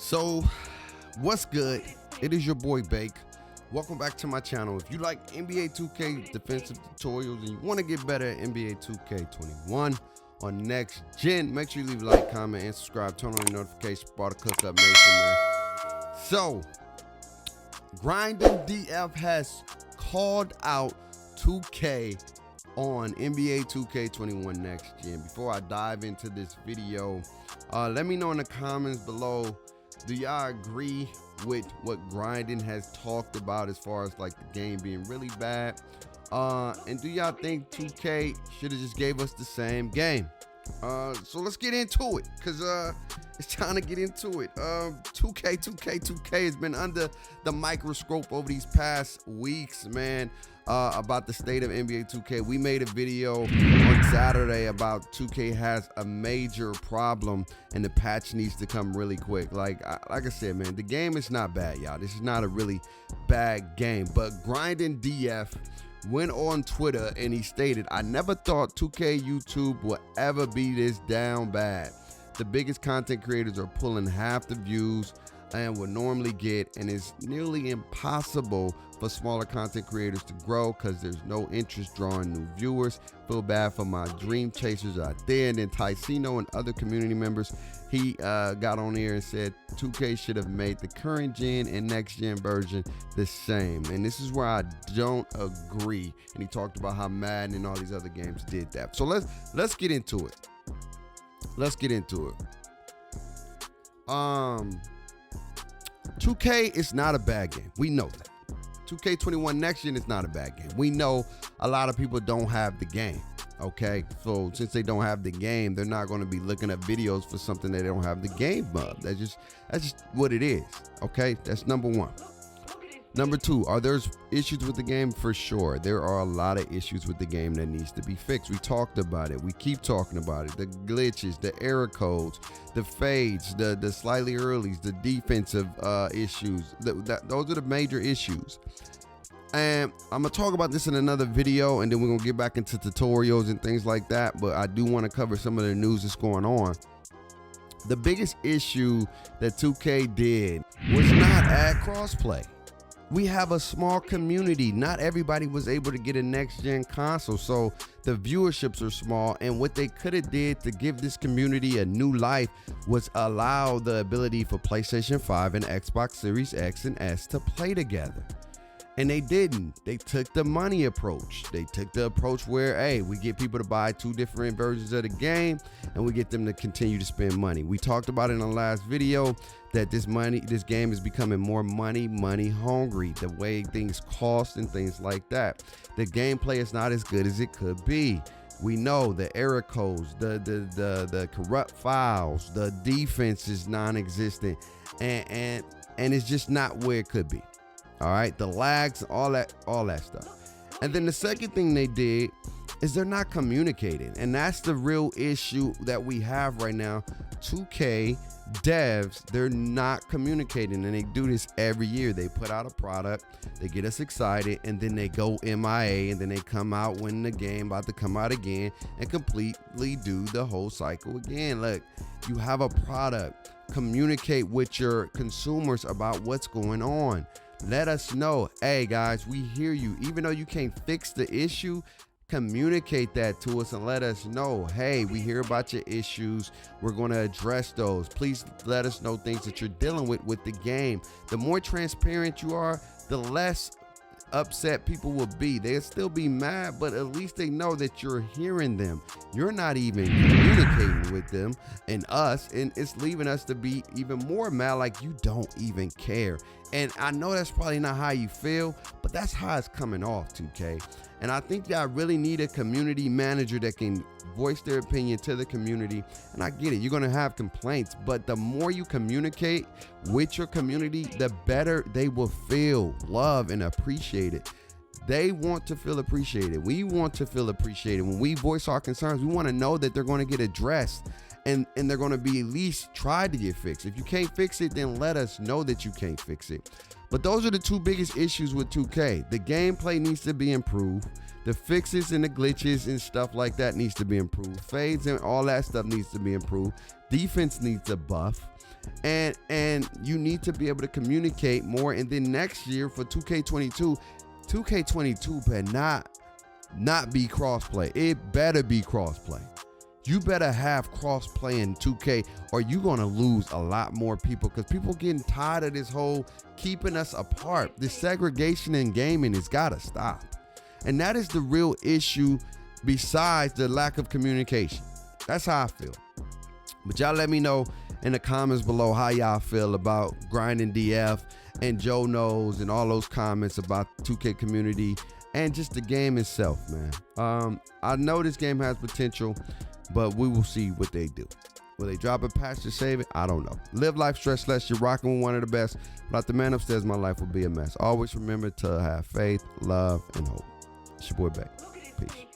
So, what's good? It is your boy Bake. Welcome back to my channel. If you like NBA 2K defensive tutorials and you want to get better at NBA 2K21 on next gen, make sure you leave a like, comment, and subscribe. Turn on the notifications. Bar the Cook Up Nation, man. So, Grinding DF has called out 2K on NBA 2K21 next gen. Before I dive into this video, let me know in the comments below, do y'all agree with what Grinding has talked about as far as like the game being really bad? And do y'all think 2K should have just gave us the same game? So let's get into it, because it's time to get into it. 2K has been under the microscope over these past weeks, man, about the state of NBA 2K. We made a video on Saturday about 2K has a major problem and the patch needs to come really quick. Like I said, man, the game is not bad, y'all. This is not a really bad game, but Grinding DF went on Twitter and he stated, "I never thought 2K YouTube would ever be this down bad. The biggest content creators are pulling half the views and would normally get, and it's nearly impossible for smaller content creators to grow because there's no interest drawing new viewers. Feel bad for my dream chasers out there." And then Ticino and other community members, he got on here and said 2K should have made the current gen and next gen version the same. And this is where I don't agree. And he talked about how Madden and all these other games did that. So let's get into it. Let's get into it. 2K is not a bad game. We know that. 2K21 next gen is not a bad game. We know a lot of people don't have the game. Okay, so since they don't have the game, they're not going to be looking at videos for something they don't have the game of. That's just what it is. Okay, that's number one. Number two, are there issues with the game? For sure. There are a lot of issues with the game that needs to be fixed. We talked about it. We keep talking about it. The glitches, the error codes, the fades, the slightly earlies, the defensive issues. Those are the major issues. And I'm going to talk about this in another video, and then we're going to get back into tutorials and things like that. But I do want to cover some of the news that's going on. The biggest issue that 2K did was not add crossplay. We have a small community. Not everybody was able to get a next gen console, so the viewerships are small. And what they could have did to give this community a new life was allow the ability for PlayStation 5 and Xbox Series X and S to play together. And they didn't. They took the money approach. They took the approach where, hey, we get people to buy two different versions of the game and we get them to continue to spend money. We talked about it in the last video that this game is becoming more money hungry, the way things cost and things like that. The gameplay is not as good as it could be. We know the error codes, the corrupt files, the defense is non-existent, and it's just not where it could be. All right, the lags, all that stuff. And then the second thing they did is they're not communicating, and that's the real issue that we have right now. 2K devs, they're not communicating, and they do this every year. They put out a product, they get us excited, and then they go MIA, and then they come out when the game about to come out again and completely do the whole cycle again. Look, you have a product, communicate with your consumers about what's going on. Let us know, hey guys, we hear you. Even though you can't fix the issue, communicate that to us and let us know, hey, we hear about your issues. We're going to address those. Please let us know things that you're dealing with the game. The more transparent you are, the less upset people will be. They'll still be mad, but at least they know that you're hearing them. You're not even communicating with them and us, and it's leaving us to be even more mad, like you don't even care. And I know that's probably not how you feel, but that's how it's coming off, 2K. And I think that I really need a community manager that can voice their opinion to the community. And I get it, you're gonna have complaints, but the more you communicate with your community, the better they will feel loved and appreciated. They want to feel appreciated. We want to feel appreciated. When we voice our concerns, we want to know that they're going to get addressed, and they're going to be at least tried to get fixed. If you can't fix it, then let us know that you can't fix it. But those are the two biggest issues with 2K. The gameplay needs to be improved. The fixes and the glitches and stuff like that needs to be improved. Fades and all that stuff needs to be improved. Defense needs a buff. And you need to be able to communicate more. And then next year for 2K22 better not be crossplay. It better be crossplay. You better have crossplay in 2K, or you're gonna lose a lot more people, because people getting tired of this whole keeping us apart. This segregation in gaming has gotta stop. And that is the real issue, besides the lack of communication. That's how I feel. But y'all let me know in the comments below how y'all feel about Grinding DF and Joe Knows and all those comments about 2K community and just the game itself, man. I know this game has potential, but we will see what they do. Will they drop a patch to save it? I don't know. Live life stress less. You're rocking with one of the best. Without the man upstairs, my life will be a mess. Always remember to have faith, love, and hope. It's your boy Beck. Peace.